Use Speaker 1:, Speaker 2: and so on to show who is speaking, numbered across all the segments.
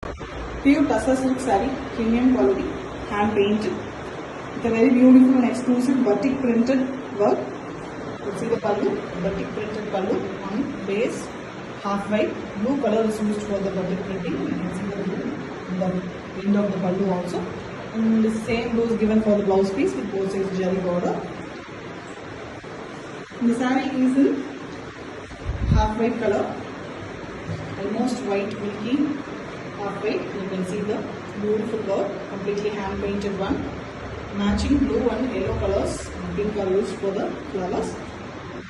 Speaker 1: Pure Tussar silk saree, premium quality, hand painted. With a very beautiful and exclusive batik printed work. You see the pallu, batik printed pallu on base, half white. Blue color is used for the batik printing. You can see the blue in the end of the pallu also. And the same blue is given for the blouse piece with both sides jerry border. And the saree is in half white color, almost white milky half white. You can see the beautiful work, completely hand painted one, matching blue and yellow colors. Pink are used for the flowers.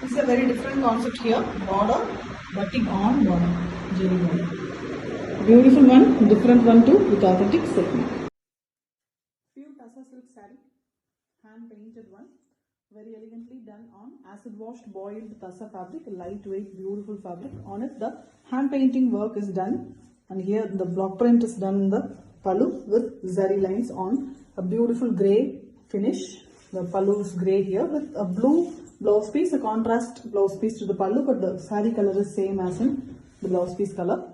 Speaker 1: This is a very different concept here. Border, batik on border, jerry border. Beautiful one, different one too, with authentic silk. Pure Tussar silk saree, hand painted one. Very elegantly done on acid washed boiled Tussar fabric, lightweight beautiful fabric. On it the hand painting work is done, and here the block print is done in the pallu with zari lines on a beautiful grey finish. The pallu is grey here with a blue blouse piece, a contrast blouse piece to the pallu, but the saree color is same as in the blouse piece color.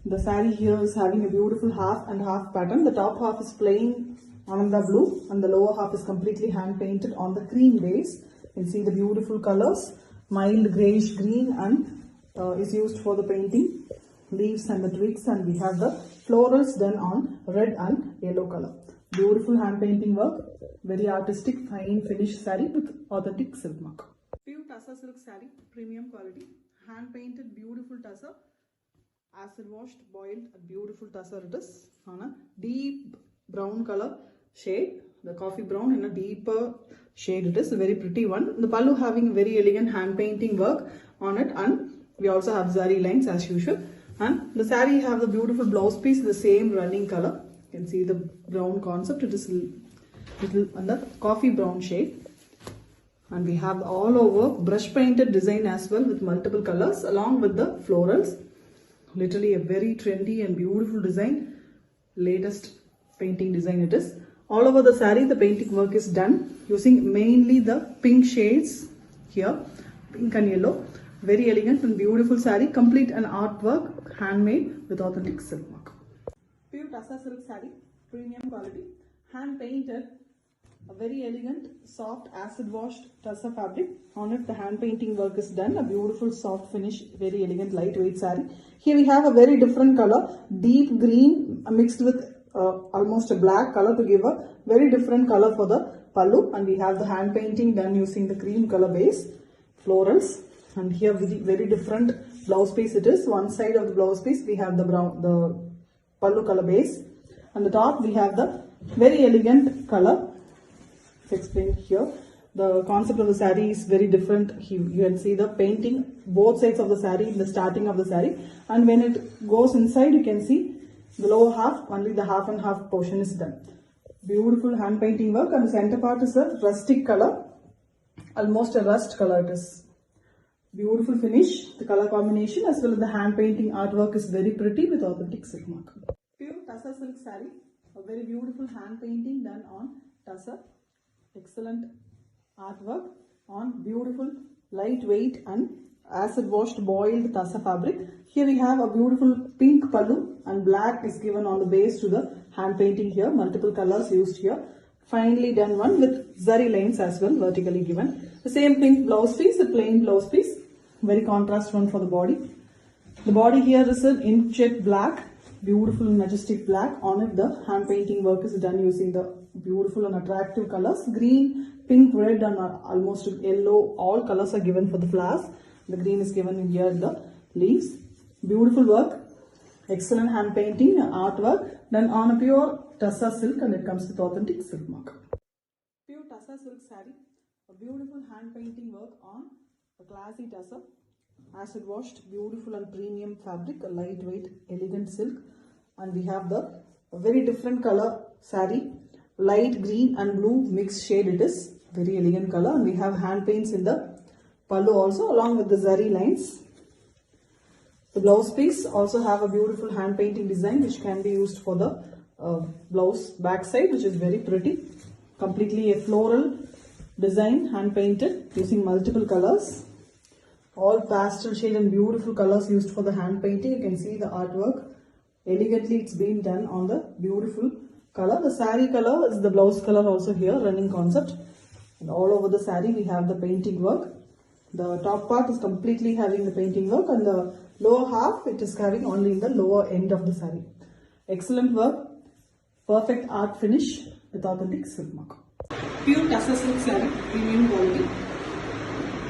Speaker 1: The saree here is having a beautiful half and half pattern. The top half is plain Ananda blue and the lower half is completely hand painted on the cream base. You can see the beautiful colors, mild greyish green, and is used for the painting leaves and the twigs, and we have the florals done on red and yellow color. Beautiful hand painting work, very artistic fine finished saree with authentic silk mark. Pure Tussar silk saree, premium quality, hand painted beautiful tussar, acid washed boiled beautiful tussar it is on a deep brown color shade, the coffee brown in a deeper shade it is, a very pretty one. The pallu having very elegant hand painting work on it, and we also have zari lines as usual, and the saree have the beautiful blouse piece, the same running color. You can see the brown concept, it is little under coffee brown shade, and we have all over brush painted design as well with multiple colors along with the florals. Literally a very trendy and beautiful design, latest painting design it is. All over the saree the painting work is done using mainly the pink shades here, pink and yellow. Very elegant and beautiful saree, complete an artwork, handmade with authentic silk mark. Pure Tussar silk saree, premium quality, hand painted, a very elegant soft acid washed tussar fabric. On it the hand painting work is done, a beautiful soft finish, very elegant lightweight saree. Here we have a very different color, deep green mixed with almost a black color to give a very different color for the pallu, and we have the hand painting done using the cream color base, florals, and here very different blouse piece it is. One side of the blouse piece we have the brown, the pallu color base, and the top we have the very elegant color. It's explained here. The concept of the saree is very different. You can see the painting both sides of the saree in the starting of the saree, and when it goes inside you can see the lower half, only the half and half portion is done. Beautiful hand painting work, and the center part is a rustic color, almost a rust color it is. Beautiful finish, the color combination as well as the hand painting artwork is very pretty with authentic silk mark. Pure Tussar silk saree, a very beautiful hand painting done on tussar. Excellent artwork on beautiful lightweight and acid washed boiled tussar fabric. Here we have a beautiful pink pallu and black is given on the base to the hand painting here. Multiple colors used here. Finely done one with zari lines as well, vertically given. The same pink blouse piece, the plain blouse piece. Very contrast one for the body. The body here is an inkjet black, beautiful majestic black. On it the hand painting work is done using the beautiful and attractive colors. Green, pink, red and almost yellow. All colors are given for the flowers. The green is given in here in the leaves. Beautiful work. Excellent hand painting, artwork done on a pure tussar silk, and it comes with authentic silk mark. Pure tussar silk saree, a beautiful hand painting work on a classy tussar, acid washed, beautiful and premium fabric, a lightweight, elegant silk, and we have the very different color saree, light green and blue mixed shade it is, very elegant color, and we have hand paints in the pallu also along with the zari lines. The blouse piece also have a beautiful hand painting design which can be used for the blouse back side, which is very pretty. Completely a floral design, hand painted using multiple colors. All pastel shade and beautiful colors used for the hand painting. You can see the artwork. Elegantly it's been done on the beautiful color. The saree color is the blouse color also here, running concept. And all over the saree we have the painting work. The top part is completely having the painting work, and the lower half it is having only in the lower end of the saree. Excellent work, perfect art finish with authentic silk mark. Pure tussar silk saree, premium quality,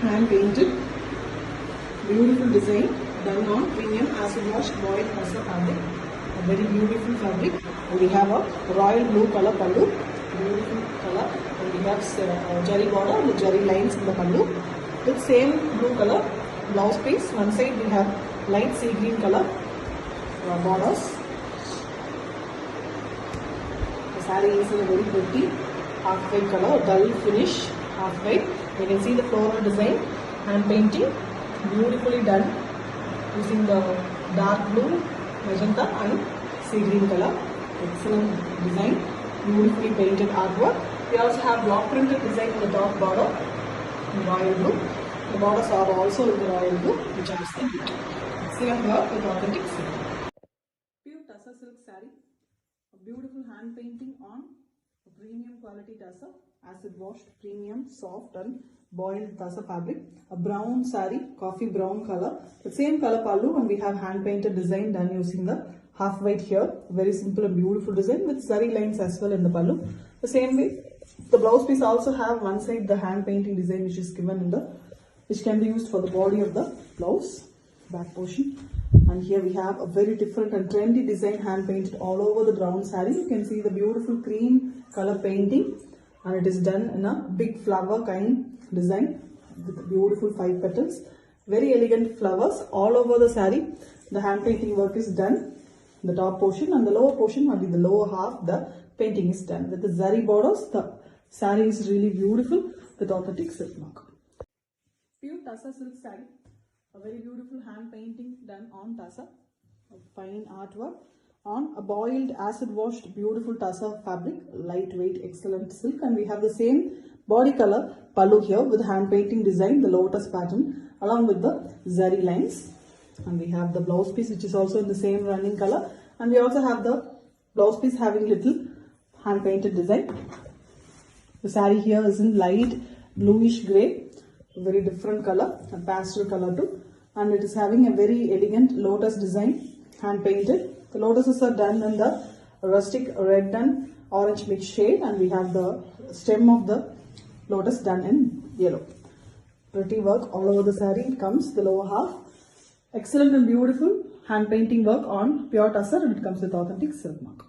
Speaker 1: hand painted, beautiful design done on premium acid wash boiled tussar fabric. A very beautiful fabric, and we have a royal blue color pallu, beautiful color, and we have jerry border with jerry lines in the pallu. With same blue color blouse piece, one side we have light sea green color borders. The saree is in a very pretty half white color, dull finish, half white. You can see the floral design, hand painting, beautifully done using the dark blue, magenta and sea green color. Excellent design, beautifully painted artwork. We also have block printed design in the top border in royal blue. The borders are also in the royal blue, which adds the beauty. Excellent work with authentic silk. Pure tussar silk saree, a beautiful hand painting on a premium quality tussar, acid washed, premium, soft and boiled tussar fabric. A brown saree, coffee brown color, the same color pallu, and we have hand painted design done using the half white here. Very simple and beautiful design with zari lines as well in the pallu. The same way, the blouse piece also have one side the hand painting design which is given in the, which can be used for the body of the blouse, back portion. And here we have a very different and trendy design hand painted all over the brown saree. You can see the beautiful cream color painting, and it is done in a big flower kind design with beautiful 5 petals. Very elegant flowers all over the saree. The hand painting work is done. The top portion and the lower portion, only the lower half, the painting is done. With the zari borders, the saree is really beautiful with authentic silk mark. Pure tussar silk saree, a very beautiful hand painting done on tussar, fine artwork on a boiled acid washed beautiful tussar fabric, lightweight excellent silk, and we have the same body color pallu here with hand painting design, the lotus pattern along with the zari lines, and we have the blouse piece which is also in the same running color, and we also have the blouse piece having little hand painted design. The saree here is in light bluish grey, very different color, a pastel color too, and it is having a very elegant lotus design, hand painted. The lotuses are done in the rustic red and orange mixed shade, and we have the stem of the lotus done in yellow. Pretty work all over the saree. It comes the lower half. Excellent and beautiful hand painting work on pure tussar, and it comes with authentic silk mark.